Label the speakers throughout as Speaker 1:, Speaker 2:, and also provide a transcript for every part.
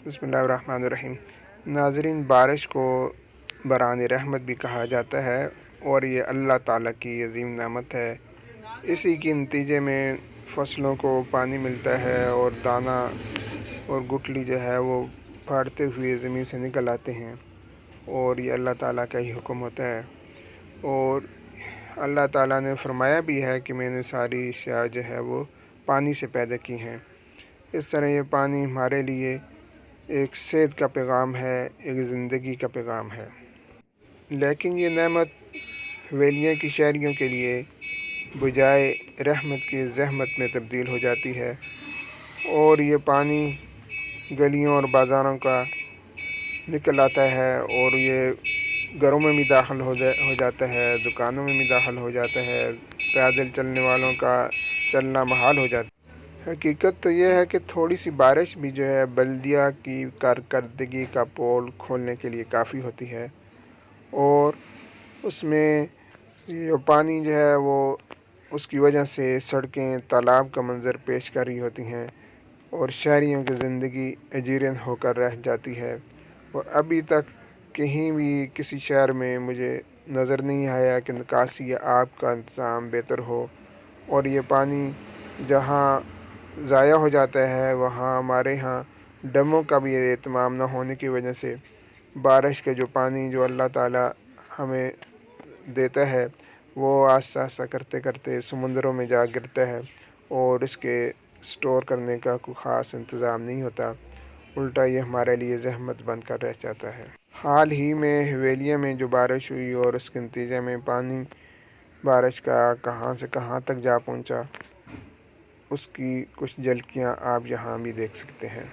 Speaker 1: بسم اللہ الرحمن الرحیم۔ ناظرین، بارش کو بران رحمت بھی کہا جاتا ہے اور یہ اللہ تعالیٰ کی عظیم نعمت ہے۔ اسی کے نتیجے میں فصلوں کو پانی ملتا ہے اور دانہ اور گٹلی جو ہے وہ پھاڑتے ہوئے زمین سے نکل آتے ہیں، اور یہ اللہ تعالیٰ کا ہی حکم ہوتا ہے۔ اور اللہ تعالیٰ نے فرمایا بھی ہے کہ میں نے ساری اشیاء جو ہے وہ پانی سے پیدا کی ہیں۔ اس طرح یہ پانی ہمارے لیے ایک صحت کا پیغام ہے، ایک زندگی کا پیغام ہے، لیکن یہ نعمت حویلیوں کی شہریوں کے لیے بجائے رحمت کی زحمت میں تبدیل ہو جاتی ہے، اور یہ پانی گلیوں اور بازاروں کا نکل آتا ہے اور یہ گھروں میں بھی داخل ہو جاتا ہے، دکانوں میں بھی داخل ہو جاتا ہے، پیدل چلنے والوں کا چلنا محال ہو جاتا ہے۔ حقیقت تو یہ ہے کہ تھوڑی سی بارش بھی جو ہے بلدیہ کی کارکردگی کا پول کھولنے کے لیے کافی ہوتی ہے، اور اس میں یہ پانی جو ہے وہ اس کی وجہ سے سڑکیں تالاب کا منظر پیش کر رہی ہوتی ہیں، اور شہریوں کی زندگی اجیرن ہو کر رہ جاتی ہے۔ اور ابھی تک کہیں بھی کسی شہر میں مجھے نظر نہیں آیا کہ نکاسی یا آب کا انتظام بہتر ہو، اور یہ پانی جہاں ضائع ہو جاتا ہے وہاں ہمارے ہاں ڈیموں کا بھی اہتمام نہ ہونے کی وجہ سے بارش کا جو پانی جو اللہ تعالیٰ ہمیں دیتا ہے وہ آہستہ آہستہ کرتے کرتے سمندروں میں جا گرتا ہے، اور اس کے سٹور کرنے کا کوئی خاص انتظام نہیں ہوتا، الٹا یہ ہمارے لیے زحمت بن کر رہ جاتا ہے۔ حال ہی میں حویلیہ میں جو بارش ہوئی اور اس کے نتیجے میں پانی بارش کا کہاں سے کہاں تک جا پہنچا، اس کی کچھ جھلکیاں آپ یہاں بھی دیکھ سکتے ہیں۔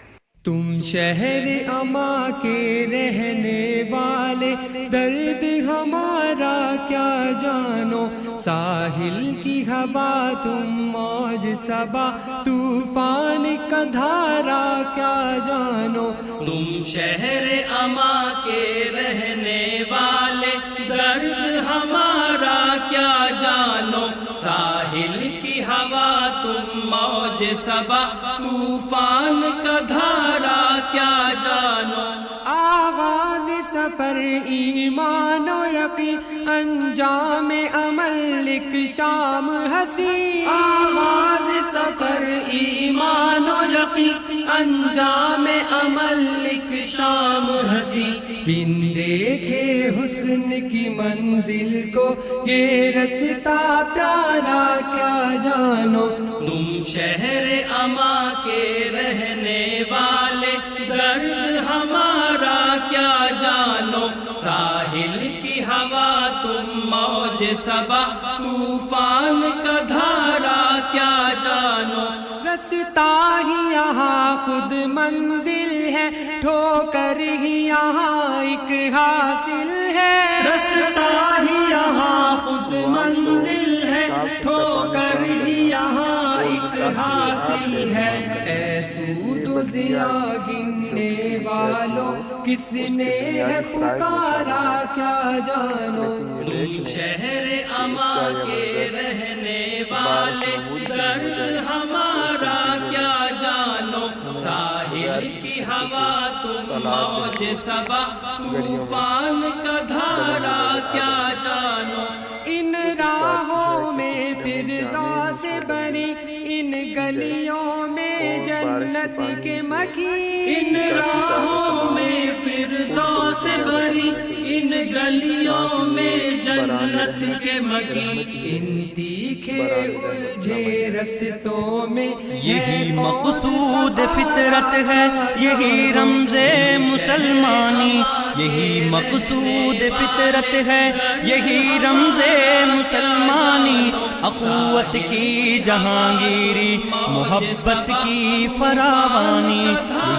Speaker 2: تم شہر اما کے رہنے والے، درد ہمارا کیا جانو، ساحل کی ہوا تم موج صبا، طوفان کا دھارا کیا جانو۔ تم شہر اما کے رہنے والے، درد ہمارا کیا جانو، ساحل کی ہوا تم موج صبا، طوفان کا دھارا کیا جانو۔ آغاز سفر ایمان و یقین، انجام عمل ایک شام ہنسی، آغاز سفر ایمان و یقین، انجام عمل ایک شام ہنسی، بن دیکھے حسن کی منزل کو یہ رستہ پیارا کیا جانو۔ تم شہر اما کے رہنے والے، درد ہمارا کیا جانو، ساحل کی ہوا تم موج صبا، طوفان کا دھارا کیا جانو۔ رستہ ہی یہاں خود منزل ہے، ٹھوکر ہی یہاں ایک حاصل ہے، رستہ ہی یہاں خود منزل ہے، ٹھوکر ہی یہاں ایک حاصل ہے۔ اے سود و ضیا گننے والوں، کس نے ہے پکارا کیا جانو۔ تم شہر اما کے رہنے والے، درد ہمارا کیا جانو، ساحل کی ہوا تم موج صبا، طوفان کا دھارا کیا جانو۔ ان راہوں میں فردوس بری، ان گلیوں میں جنت کے مکی، ان راہوں میں فردوس بری، ان گلیوں میں جنت کے مکی، ان تیکھے الجھے رستوں میں
Speaker 3: یہی مقصود فطرت ہے، یہی رمز مسلمانی، یہی مقصود فطرت ہے، یہی رمز مسلمانی، اخوت کی جہانگیری، محبت کی فراوانی،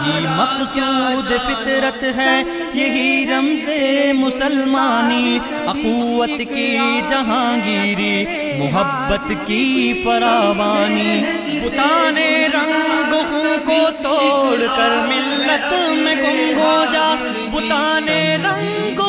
Speaker 3: یہی مقصود فطرت ہے، یہی رمز مسلمانی، اخوت کی جہانگیری، محبت کی فراوانی۔ بتانے رنگ کو توڑ کر ملت میں گم ہو جا، بتانے رنگ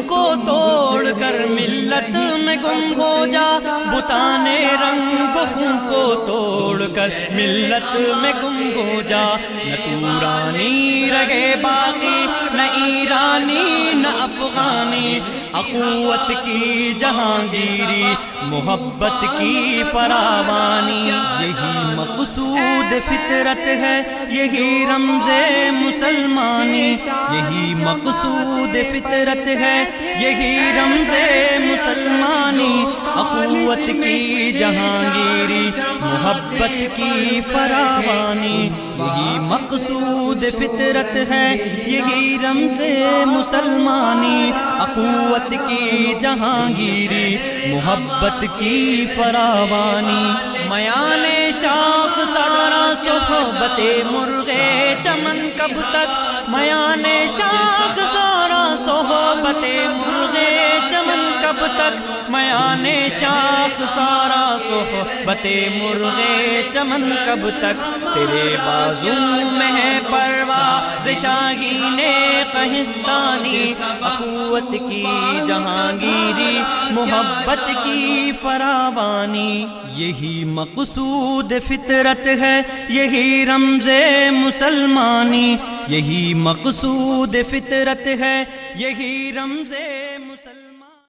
Speaker 3: کو توڑ کر ملت ملت میں گم ہو جا بتانے رنگ خوں کو توڑ کر ملت میں گم ہو جا نہ تورانی رہے باقی نہ ایرانی نہ افغانی اخوت کی جہانگیری محبت کی فراوانی یہی مقصود فطرت ہے یہی رمز مسلمانی یہی مقصود فطرت ہے یہی رمز مسلمانی اخوت کی جہانگیری محبت کی فراوانی یہی مقصود فطرت ہے یہی رمز مسلمانی اخوت کی جہانگیری محبت کی فراوانی میان شاخ سارا صحبت مرغے چمن کب تک میان شاخ سارا صحبت مرغے چمن کب تک میان شاخ سارا صحبت مرغے چمن کب تک تیرے بازو میں ہے پرواز شاہین قہستانی اخوت کی جہانگیری محبت کی فراوانی یہی مقصود فطرت ہے یہی رمز مسلمانی یہی مقصود فطرت ہے یہی رمز